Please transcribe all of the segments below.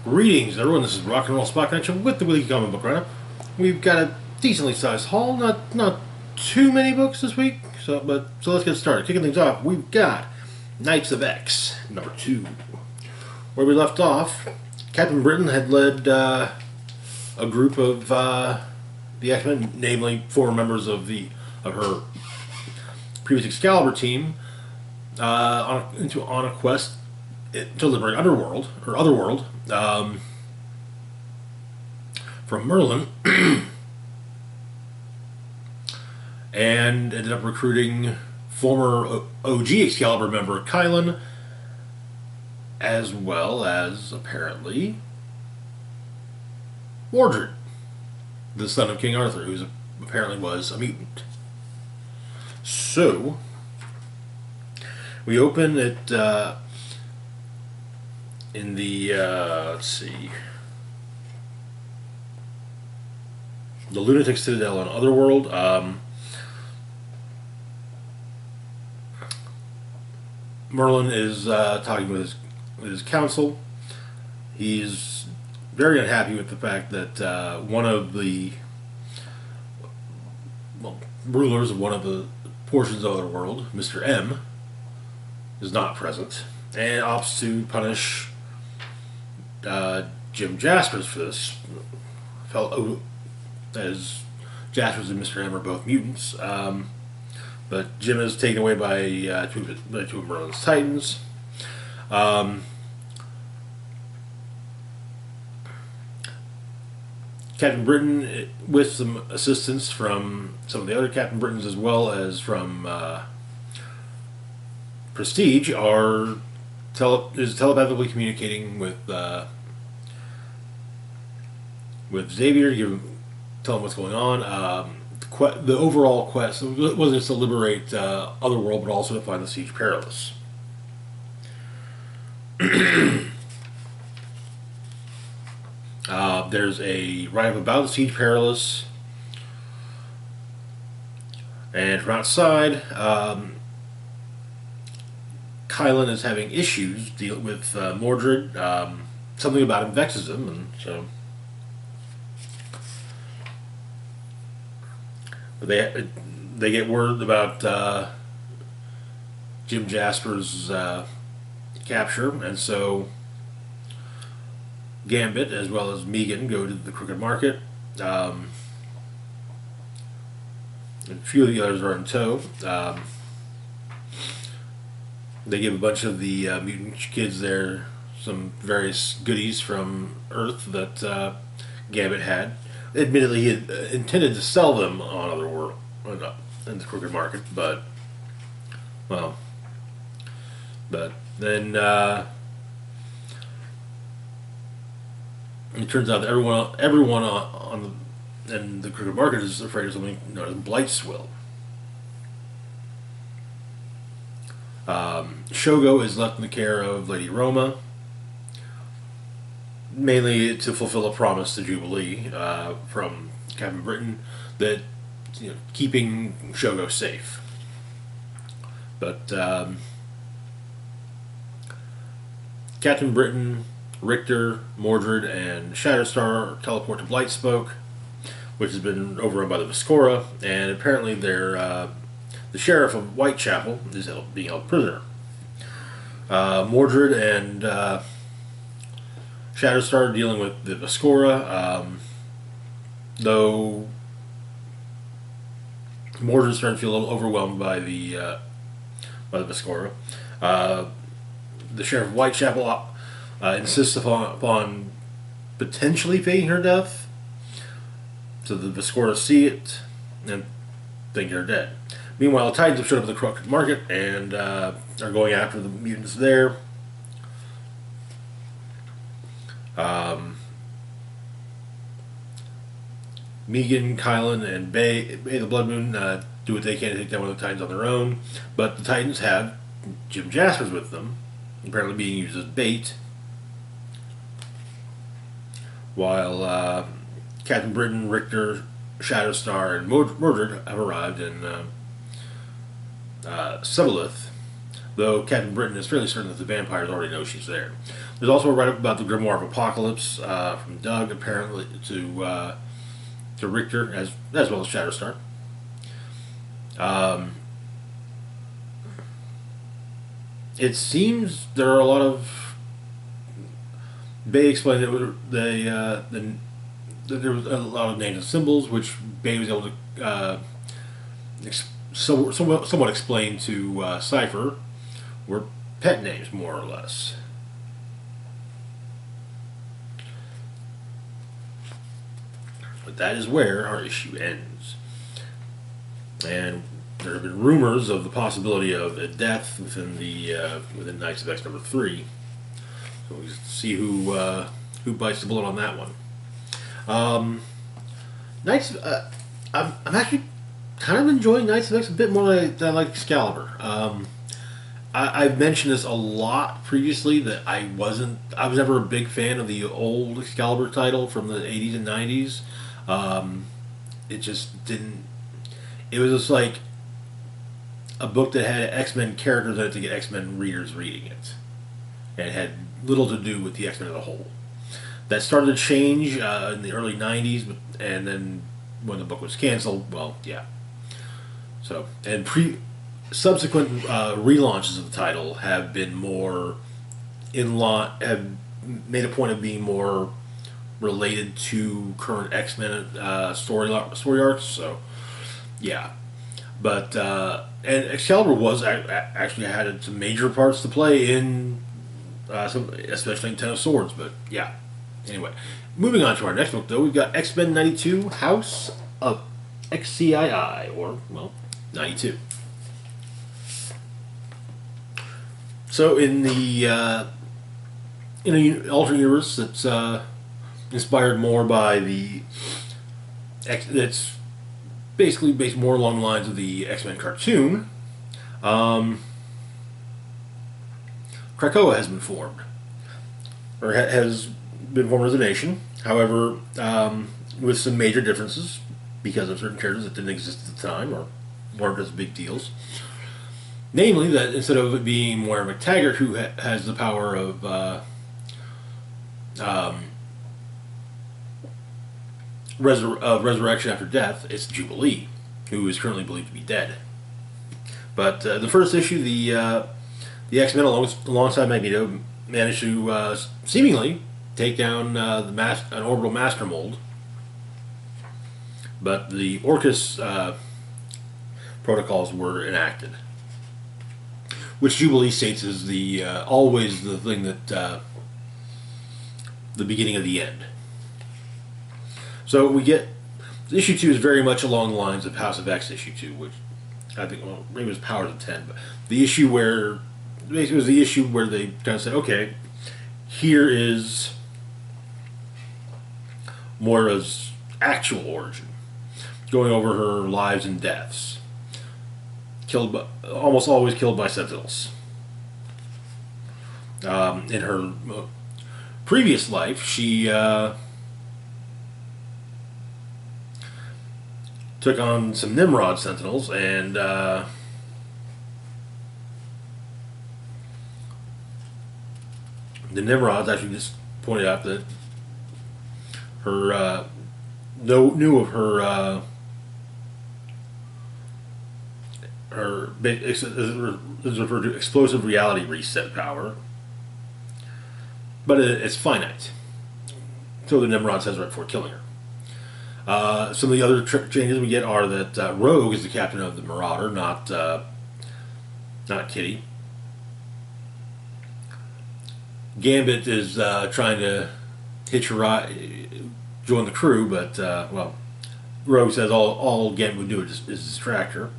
Greetings, everyone. This is Rock and Roll Spot Connection with the Weekly Comic Book Roundup. We've got a decently sized haul, not too many books this week. So let's get started. Kicking things off, we've got Knights of X #2. Where we left off, Captain Britain had led a group of the X-Men, namely four members of her previous Excalibur team, on a quest to liberate Otherworld from Merlin, and ended up recruiting former OG Excalibur member Kylan, as well as apparently Mordred, the son of King Arthur, who apparently was a mutant. So we open it in the let's see, the Lunatic Citadel on Otherworld. Merlin is talking with his council. He's very unhappy with the fact that one of the rulers of one of the portions of Otherworld, Mr. M, is not present, and opts to punish Jim Jaspers for this. As Jaspers and Mr. M are both mutants, but Jim is taken away by two of Merlin's Titans. Captain Britain, with some assistance from some of the other Captain Britons as well as from Prestige, is telepathically communicating with Xavier, tell him what's going on. The overall quest wasn't just to liberate Otherworld, but also to find the Siege Perilous. There's a write-up about the Siege Perilous, and from outside, Kylan is having issues dealing with Mordred. Something about him vexes him, and so. But they get word about Jim Jasper's capture, and so Gambit as well as Megan go to the Crooked Market. And a few of the others are in tow. They give a bunch of the mutant kids there some various goodies from Earth that Gambit had. Admittedly, he had intended to sell them on Otherworld, in the Crooked Market, but then it turns out that everyone in the Crooked Market is afraid of something known as Blightswill. Shogo is left in the care of Lady Roma, mainly to fulfill a promise to Jubilee from Captain Britain that keeping Shogo safe. But Captain Britain, Richter, Mordred, and Shatterstar teleport to Blightspoke, which has been overrun by the Viscora, and apparently the sheriff of Whitechapel is being held prisoner. Mordred and Shatterstar dealing with the Viscora, though Mordred's starting to feel a little overwhelmed by the Viscora. The sheriff of Whitechapel insists upon potentially faking her death, so the Viscora see it and think they're dead. Meanwhile, the Titans have showed up at the Crooked Market and are going after the mutants there. Megan, Kylan, and Bay the Blood Moon do what they can to take down one of the Titans on their own, but the Titans have Jim Jaspers with them, apparently being used as bait, while Captain Britain, Richter, Shatterstar, and Mordred have arrived in Sebelith, though Captain Britain is fairly certain that the vampires already know she's there. There's also a write-up about the Grimoire of Apocalypse from Doug, apparently to Richter, as well as Shatterstar. It seems there are a lot of. Bay explained that there was a lot of names and symbols, which Bay was able to somewhat explain to Cypher, were pet names, more or less. But that is where our issue ends. And there have been rumors of the possibility of a death within Knights of X #3. So we'll see who bites the bullet on that one. Knights. I'm actually kind of enjoying Knights of X a bit more than I like Excalibur. I've mentioned this a lot previously that I was never a big fan of the old Excalibur title from the 80s and 90s. It just didn't. It was just like a book that had X-Men characters in it to get X-Men readers reading it. And it had little to do with the X-Men as a whole. That started to change in the early 90s, and then when the book was canceled, well, yeah. So, and subsequent relaunches of the title have been more have made a point of being more related to current X-Men story arcs. So, yeah. But and Excalibur was actually had some major parts to play in, especially in Ten of Swords. But yeah. Anyway, moving on to our next book, though, we've got X-Men 92, House of XCII, or well, 92. So in an alternate universe that's inspired more by that's basically based more along the lines of the X-Men cartoon, Krakoa has been formed, or has been formed as a nation. However, with some major differences because of certain characters that didn't exist at the time or weren't as big deals. Namely, that instead of it being Moira McTaggart, who has the power of resurrection after death, it's Jubilee, who is currently believed to be dead. But the first issue, the X-Men alongside Magneto managed to seemingly take down an orbital master mold, but the Orcus protocols were enacted, which Jubilee states is always the thing that the beginning of the end. So we get issue 2 is very much along the lines of House of X issue 2, which I think maybe it was Powers of 10, but the issue where basically it was the issue where they kind of said, okay, here is Moira's actual origin, going over her lives and deaths. Almost always killed by Sentinels. In her previous life, she took on some Nimrod Sentinels, and the Nimrods actually just pointed out that her knew of her is referred to explosive reality reset power, but it's finite. So the Nimrod says right before killing her. Some of the other changes we get are that Rogue is the captain of the Marauder, not Kitty. Gambit is trying to hitch a ride, join the crew, but well, Rogue says all Gambit would do is distract her.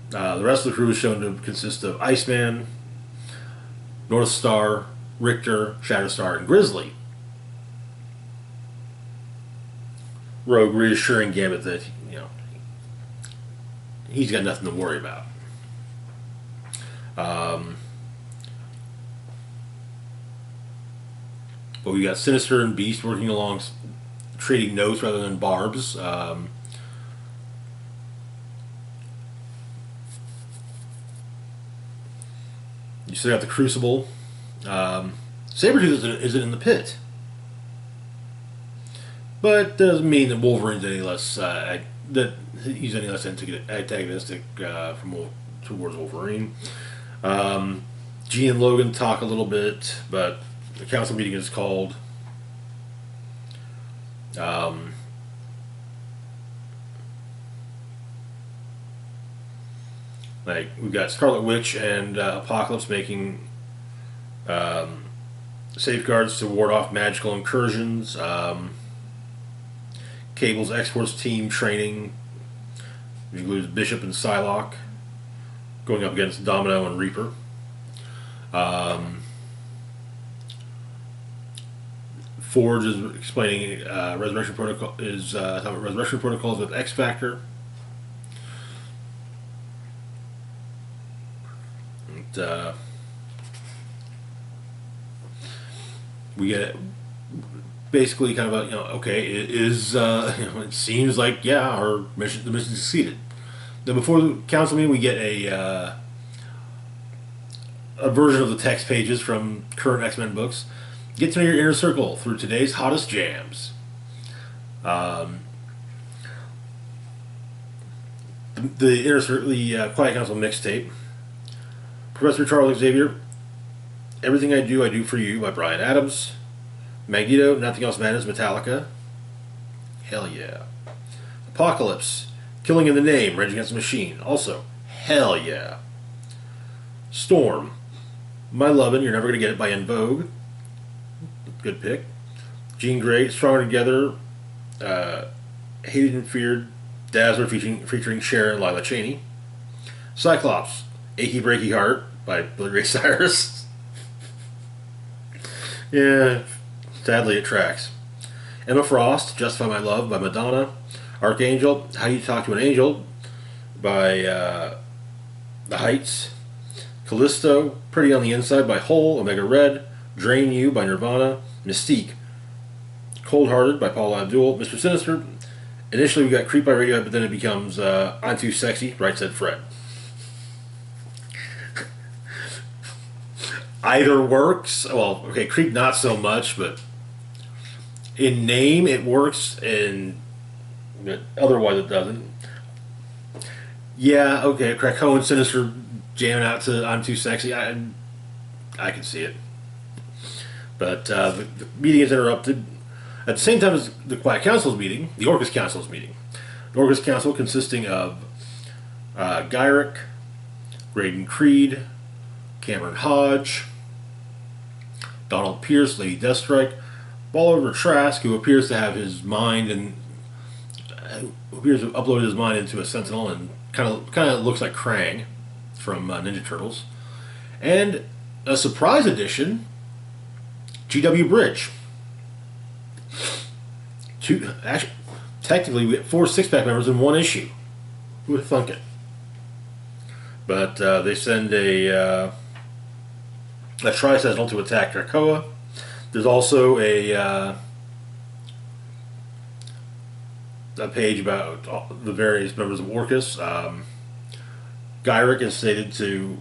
The rest of the crew is shown to consist of Iceman, North Star, Richter, Shatterstar, and Grizzly. Rogue reassuring Gambit that he's got nothing to worry about. But we got Sinister and Beast working along, trading notes rather than barbs. still got the Crucible. Sabretooth isn't in the pit. But doesn't mean that Wolverine's any less that he's any less antagonistic towards Wolverine. G and Logan talk a little bit, but the council meeting is called. Like we've got Scarlet Witch and Apocalypse making safeguards to ward off magical incursions. Cable's exports team training, which includes Bishop and Psylocke, going up against Domino and Reaper. Forge is explaining Resurrection Protocol is talking about Resurrection Protocols with X Factor. And, we get basically kind of a okay, it is it seems like the mission succeeded. Then before the council meeting, we get a version of the text pages from current X-Men books. Get to know your inner circle through today's hottest jams. The Quiet Council mixtape. Professor Charles Xavier. Everything I do for you by Bryan Adams. Magneto, Nothing Else Matters, Metallica. Hell yeah. Apocalypse, Killing in the Name, Rage Against the Machine. Also, hell yeah. Storm, My Lovin', You're Never Gonna Get It by En Vogue. Good pick. Jean Grey, Stronger Together, Hated and Feared, Dazzler featuring Cher and Lila Cheney. Cyclops, Achy Breaky Heart by Billy Ray Cyrus. Yeah, sadly it tracks. Emma Frost, Justify My Love by Madonna. Archangel, How Do You Talk to an Angel by The Heights. Callisto, Pretty on the Inside by Hole, Omega Red. Drain You by Nirvana. Mystique, Cold Hearted by Paula Abdul. Mr. Sinister, initially we got Creep by Radiohead, but then it becomes I'm Too Sexy, Right Said Fred. Either works. Well, okay, Creep not so much, but in name it works, and otherwise it doesn't. Yeah, okay, Krakoa and Sinister jamming out to I'm Too Sexy. I can see it. But the meeting is interrupted at the same time as the Quiet Council's meeting, the Orcus Council's meeting. The Orcus Council consisting of Gyrick, Graydon Creed, Cameron Hodge, Donald Pierce, Lady Deathstrike, Bolivar Trask, who appears to have his mind and appears to have uploaded his mind into a Sentinel and kind of looks like Krang from Ninja Turtles, and a surprise addition, G.W. Bridge. Actually, technically, we get 4 six-pack members in one issue. Who would thunk it? But they send a Tri-Sentinel to attack Krakoa. There's also a page about the various members of Orcus. Gyrick is stated to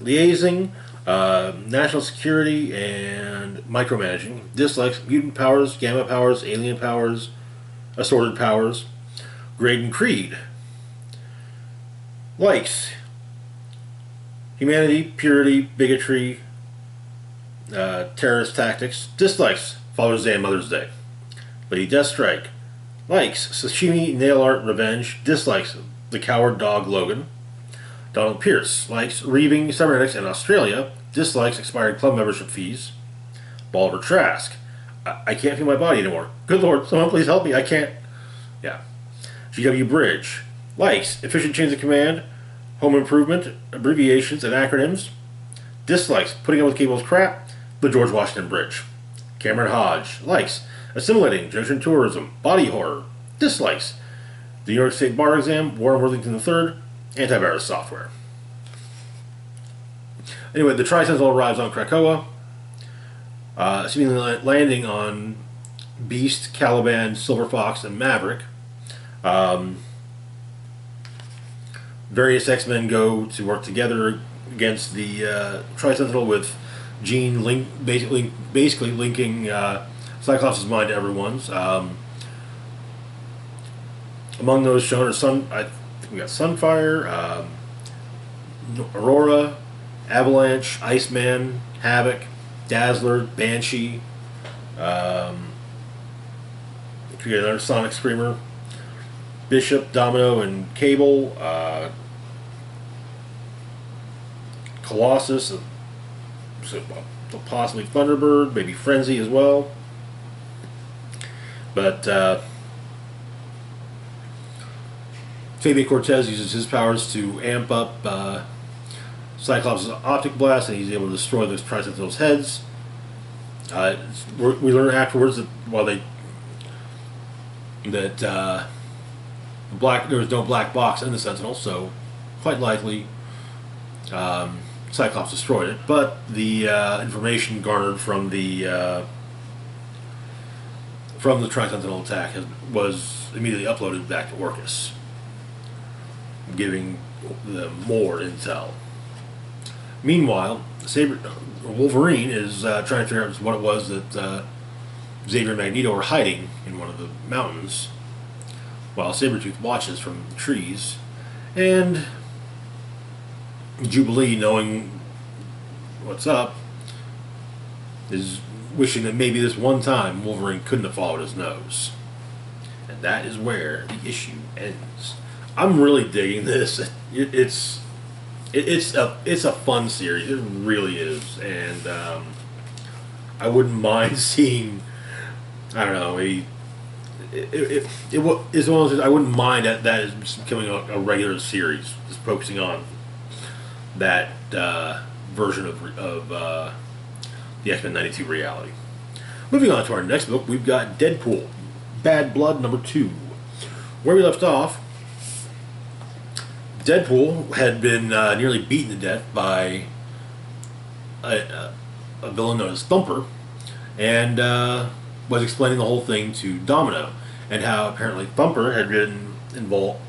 liaising, national security, and micromanaging. Dislikes mutant powers, gamma powers, alien powers, assorted powers. Graydon Creed likes humanity, purity, bigotry, terrorist tactics. Dislikes Father's Day and Mother's Day. Lady Deathstrike likes sashimi, nail art, revenge. Dislikes the coward dog Logan. Donald Pierce likes reaving cybernetics in Australia. Dislikes expired club membership fees. Bolivar Trask, I can't feel my body anymore. Good Lord, someone please help me. I can't. Yeah. G.W. Bridge likes efficient chains of command, home improvement, abbreviations, and acronyms. Dislikes putting up with Cable's crap, the George Washington Bridge. Cameron Hodge likes assimilating, junction tourism, body horror. Dislikes the New York State bar exam, Warren Worthington III, antivirus software. Anyway, the Tri-Sentinel arrives on Krakoa, seemingly landing on Beast, Caliban, Silver Fox, and Maverick. various X-Men go to work together against the Tri-Sentinel, with Jean basically linking Cyclops' mind to everyone's. Among those shown are I think we got Sunfire, Aurora, Avalanche, Iceman, Havoc, Dazzler, Banshee. We got another Sonic Screamer, Bishop, Domino, and Cable. Colossus, possibly Thunderbird, maybe Frenzy as well. But Fabian Cortez uses his powers to amp up Cyclops' optic blast, and he's able to destroy those Tri-Sentinels' heads. We learn afterwards that there was no black box in the Sentinel, so quite likely Cyclops destroyed it. But the information garnered from the Tri-Sentinel attack was immediately uploaded back to Orcus, giving them more intel. Meanwhile, Wolverine is trying to figure out what it was that Xavier and Magneto are hiding in one of the mountains, while Sabretooth watches from the trees. And Jubilee, knowing what's up, is wishing that maybe this one time Wolverine couldn't have followed his nose. And that is where the issue ends. I'm really digging this. It's a fun series. It really is, and I wouldn't mind seeing. I don't know. As long as I wouldn't mind that is becoming a regular series, just focusing on that version of the X-Men '92 reality. Moving on to our next book, we've got Deadpool, Bad Blood #2. Where we left off, Deadpool had been nearly beaten to death by a villain known as Thumper, and was explaining the whole thing to Domino, and how apparently Thumper had been involved.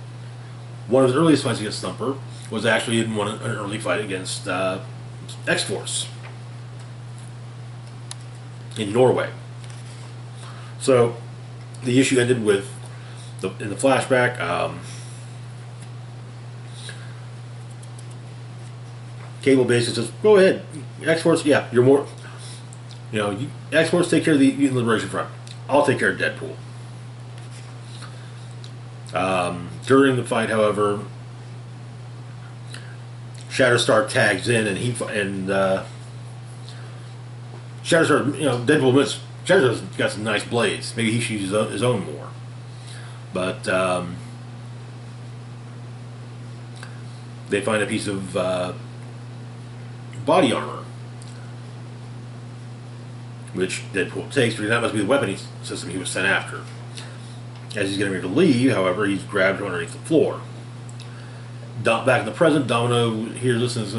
One of his earliest fights against Thumper was actually in an early fight against X-Force in Norway. So the issue ended with, in the flashback, Cable basically says, "Go ahead, X-Force. Yeah, you're more. X-Force take care of the Mutant Liberation Front. I'll take care of Deadpool." During the fight, however, Shatterstar tags in, and Shatterstar, Deadpool admits Shatterstar's got some nice blades. Maybe he should use his own more. But they find a piece of body armor, which Deadpool takes, because that must be the weapon system he was sent after. As he's getting ready to leave, however, he's grabbed from underneath the floor. Back in the present, Domino here listens,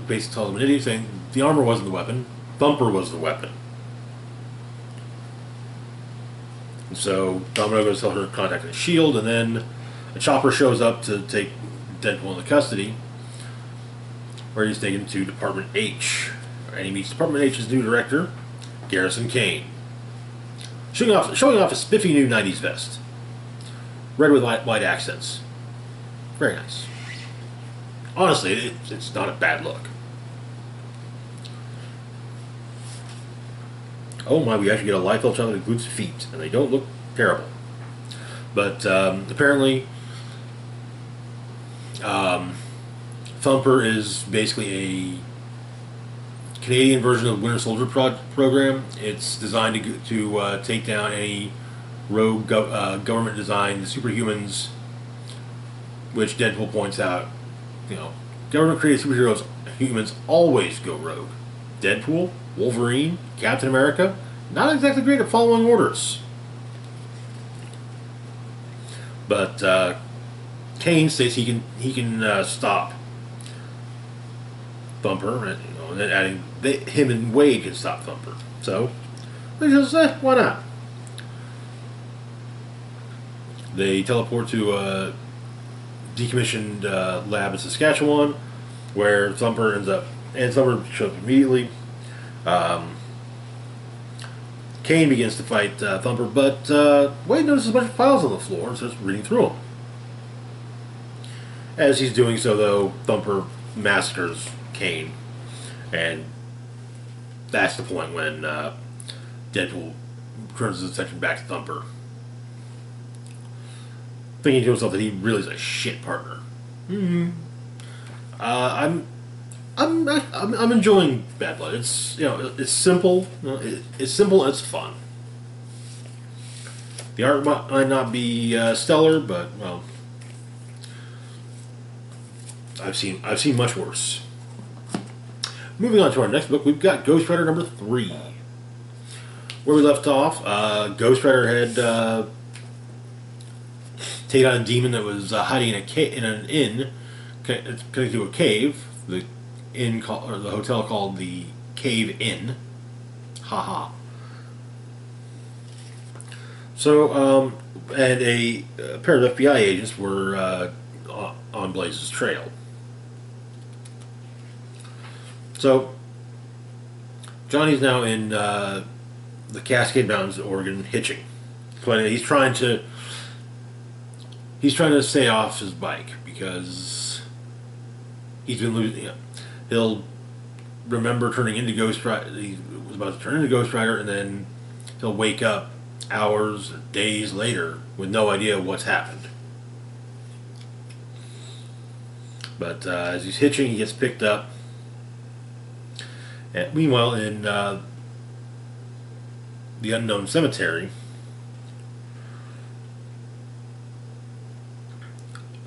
basically tells him an idiot, saying the armor wasn't the weapon, Thumper was the weapon. And so Domino goes to tell her to contact the S.H.I.E.L.D., and then a chopper shows up to take Deadpool into custody, where he's taken to Department H, and he meets Department H's new director, Garrison Kane, showing off a spiffy new '90s vest, red with white accents. Very nice. Honestly, it's not a bad look. Oh my, we actually get a Liefeld shot that includes feet, and they don't look terrible. But apparently, Thumper is basically a Canadian version of the Winter Soldier program. It's designed to take down any rogue government-designed superhumans, which Deadpool points out, government-created superheroes, humans always go rogue. Deadpool, Wolverine, Captain America, not exactly great at following orders. But Kane states he can stop Thumper, and then adding him and Wade can stop Thumper. So they just say, why not? They teleport to decommissioned lab in Saskatchewan, where Thumper ends up, and Thumper shows up immediately. Um, Kane begins to fight Thumper, but Wade notices a bunch of files on the floor and starts reading through them. As he's doing so, though, Thumper massacres Kane, and that's the point when Deadpool turns his attention back to Thumper, thinking to himself that he really is a shit partner. Mm-hmm. I'm enjoying Bad Blood. It's it's simple. It's simple and it's fun. The art might not be stellar, but well, I've seen much worse. Moving on to our next book, we've got Ghost Rider number 3. Where we left off, Ghost Rider had taken on a demon that was hiding in an inn connected to a cave. The the hotel called the Cave Inn. Haha. So, and a pair of FBI agents were on Blaze's trail. So, Johnny's now in the Cascade Mountains, Oregon, hitching. He's trying to stay off his bike because he's been losing. He'll remember turning into Ghost Rider. He was about to turn into Ghost Rider, and then he'll wake up hours, days later with no idea what's happened. But as he's hitching, he gets picked up. And meanwhile, in the unknown cemetery,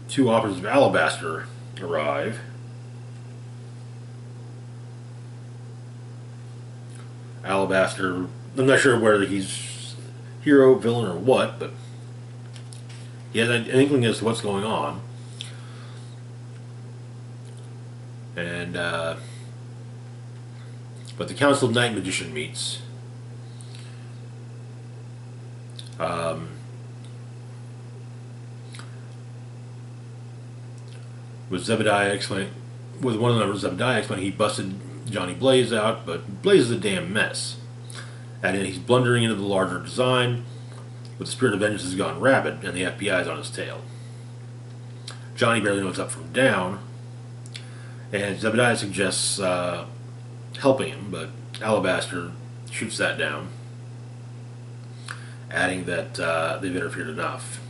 2 operatives of Alabaster arrive. Alabaster, I'm not sure whether he's hero, villain, or what, but he has an inkling as to what's going on. And but the Council of Night Magician meets. With Zebediah explaining, with one of the members, Zebediah explaining he busted Johnny Blaze out, but Blaze is a damn mess. And he's blundering into the larger design, but the spirit of vengeance has gone rabid, and the FBI is on his tail. Johnny barely knows up from down, and Zebediah suggests helping him, but Alabaster shoots that down, adding that they've interfered enough.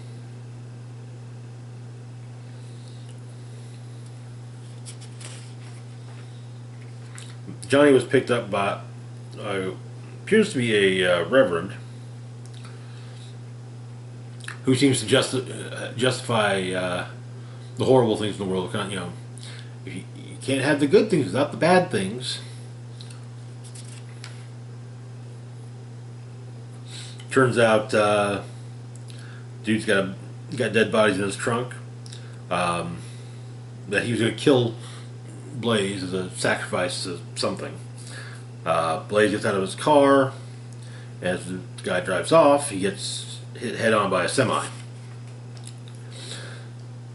Johnny was picked up by appears to be a reverend who seems to justify the horrible things in the world. You know, you can't have the good things without the bad things. Turns out, dude's got dead bodies in his trunk. That he was going to kill Blaze as a sacrifice to something. Blaze gets out of his car. As the guy drives off, he gets hit head on by a semi.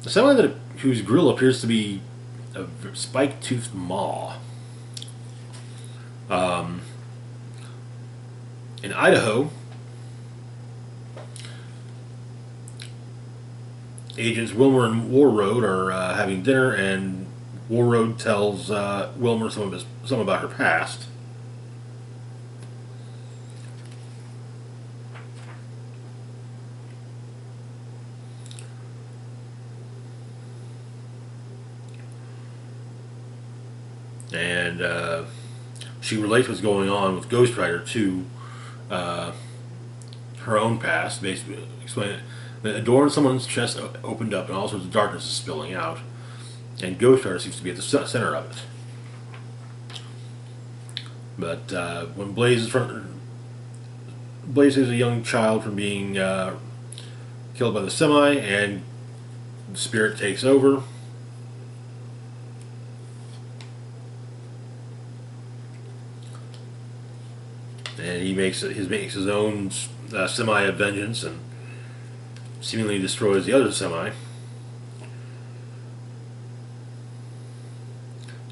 A semi whose grill appears to be a spike-toothed maw. In Idaho, Agents Wilmer and Warroad are having dinner, and Warroad tells Wilmer some about her past. And she relates what's going on with Ghost Rider to her own past, basically explaining that a door in someone's chest opened up and all sorts of darkness is spilling out, and Ghost Rider seems to be at the center of it. But when Blaze is a young child from being killed by the semi, and the spirit takes over. And he makes his own semi of vengeance and seemingly destroys the other semi.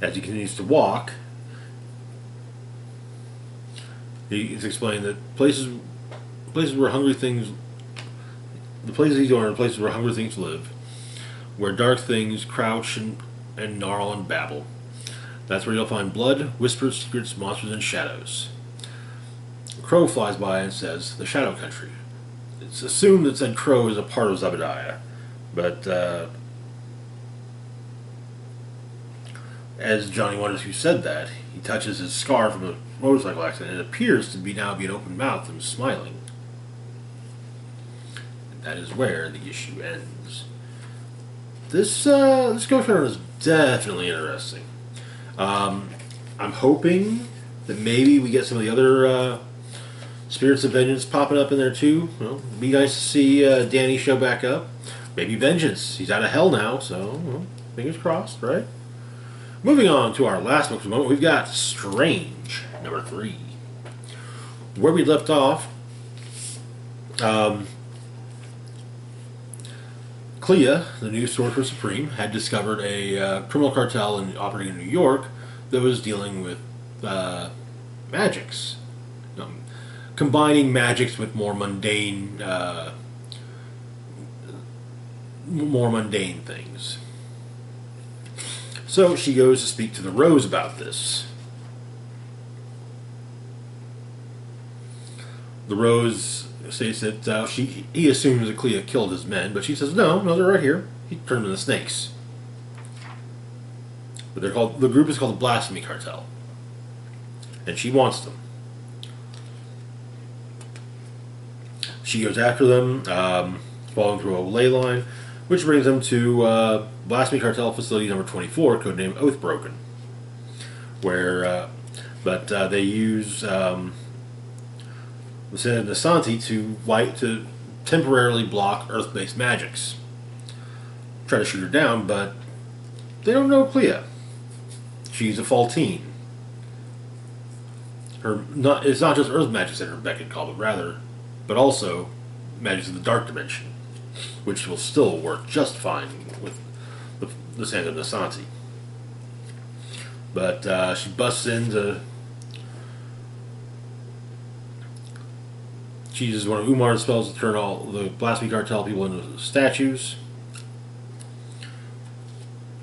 As he continues to walk, he's explaining that places where hungry things, the places he's going are places where hungry things live, where dark things crouch and gnarl and babble. That's where you'll find blood, whispers, secrets, monsters, and shadows. A crow flies by and says, "The Shadow Country." It's assumed that said crow is a part of Zebediah, but as Johnny wonders who said that, he touches his scar from a motorcycle accident, and it appears to be now being open mouthed and smiling. And that is where the issue ends. This Ghost Runner is definitely interesting. I'm hoping that maybe we get some of the other Spirits of Vengeance popping up in there too. Well, it'd be nice to see Danny show back up. Maybe Vengeance. He's out of hell now, so well, fingers crossed, right? Moving on to our last book for the moment, we've got Strange, number 3. Where we left off, Clea, the new Sorcerer Supreme, had discovered a criminal cartel operating in New York that was dealing with magics. Combining magics with more mundane things. So she goes to speak to the Rose about this. The Rose states that he assumes that Clea killed his men, but she says no, they're right here. He turned them into snakes. But the group is called the Blasphemy Cartel, and she wants them. She goes after them, following through a ley line, which brings them to Blasphemy Cartel Facility Number 24, codenamed Oathbroken, where, they use the Senate Nasanti to temporarily block Earth-based magics. Try to shoot her down, but they don't know Clea. She's a Faltine. It's not just Earth magics at her beck and call, but also magics of the Dark Dimension, which will still work just fine with the Sand of Nasanti. But she busts into... She uses one of Umar's spells to turn all the Blasphemy Cartel people into statues.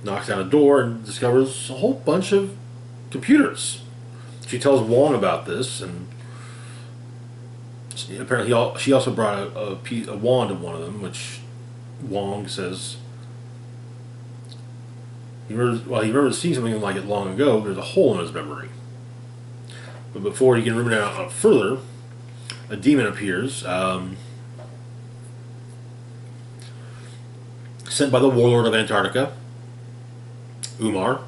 Knocks down a door and discovers a whole bunch of computers. She tells Wong about this, and apparently she also brought a wand of one of them, which Wong says he remembers seeing something like it long ago. There's a hole in his memory. But before he can ruminate out further, a demon appears, sent by the warlord of Antarctica, Umar,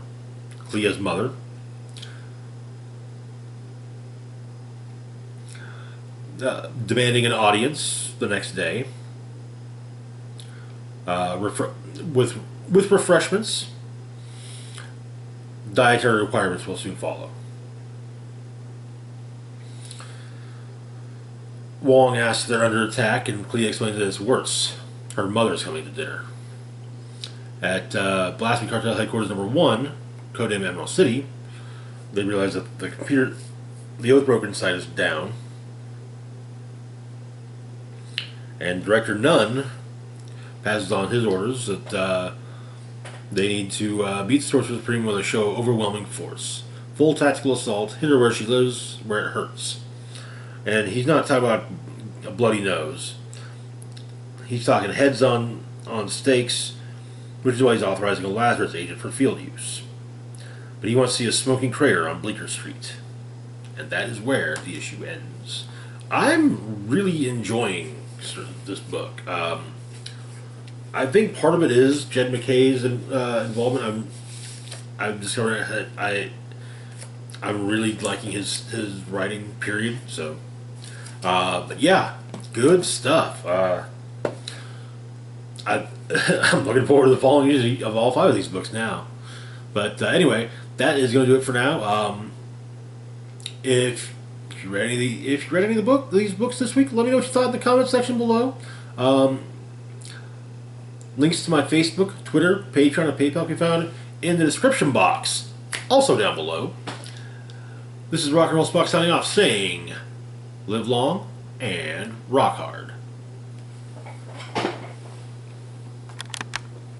Clea's mother. Demanding an audience the next day, with refreshments. Dietary requirements will soon follow. Wong asks if they're under attack, and Clea explains that it's worse. Her mother's coming to dinner. At Blasphemy Cartel Headquarters Number 1, codenamed Emerald City, they realize that the Oathbroken site is down. And Director Nunn passes on his orders that they need to beat the Sorcerer Supreme with a show of overwhelming force. Full tactical assault, hit her where she lives, where it hurts. And he's not talking about a bloody nose. He's talking heads on stakes, which is why he's authorizing a Lazarus agent for field use. But he wants to see a smoking crater on Bleecker Street. And that is where the issue ends. I'm really enjoying this book. I think part of it is Jed McKay's involvement. I've discovered that I'm really liking his writing, period. So, but yeah, good stuff. I'm looking forward to the following issue of all 5 of these books now. But anyway, that is going to do it for now. If you read any of these books this week, let me know what you thought in the comment section below. Links to my Facebook, Twitter, Patreon, and PayPal can be found in the description box. also down below. This is Rock and Roll Spock signing off, saying, live long and rock hard.